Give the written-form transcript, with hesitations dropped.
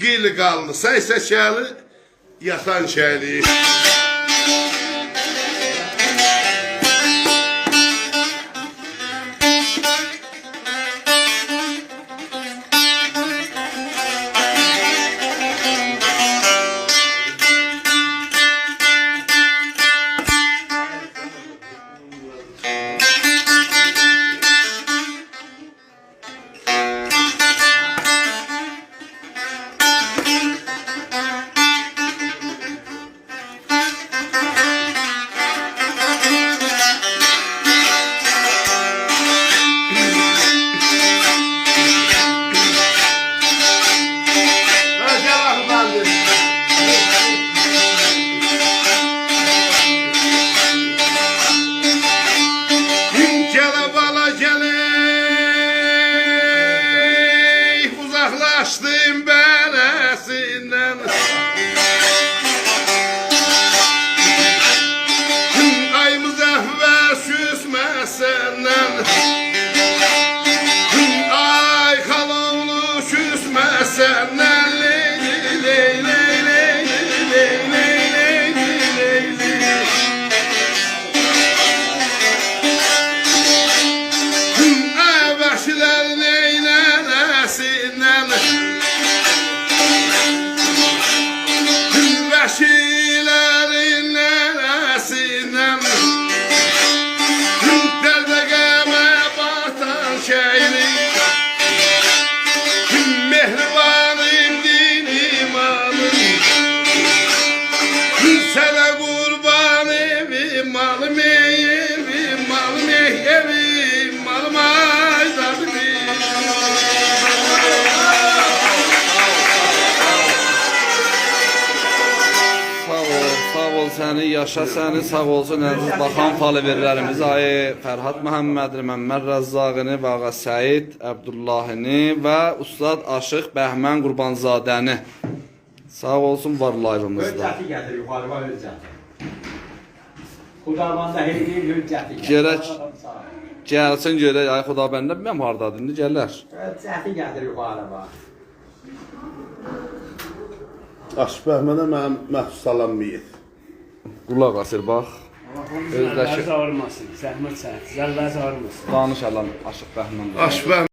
qıylı qallı, səysə şəli, yatan şəli. Uzaklaştım beresinden, ay müzehver süsmesenden, ay kalovlu süsmesenden. Leyli leyli leyli leyli leyli. Ay başlar neylenesinden, vəşilərin nərəsindən, dərdəqəmə batan şəhri, mehribanım dinim alım, sənə qurban evim malım, evim malım, evim malım, aydadım. Sağ ol səni, yaşa səni, sağ olsun əziz baxan followerlərimiz Ayı Fərhad Məhəmmədli, Məmməd Rəzzaqini və Ağa Səid Əbdullahini və Ustad Aşıq Bəhmən Qurbanzadəni. Sağ olsun var live'ımızda. Hüccəti gətir, yuxarı var hüccəti. Xudavanda heyri hüccəti gətir. Gerək gəlsin görək, ay Xudabəndə bilməm hardadır, indi gələr. Hüccəti gətir, yuxarı var. Aşıq Bəhmənə mənim məxsus salamıyıq. Qulaq asır, bax. Zəlləz ağırmasın, zəhmət çək, zəlləz ağırmasın. Danış alan Aşıq Bəhmən. Aşıq Bəhmən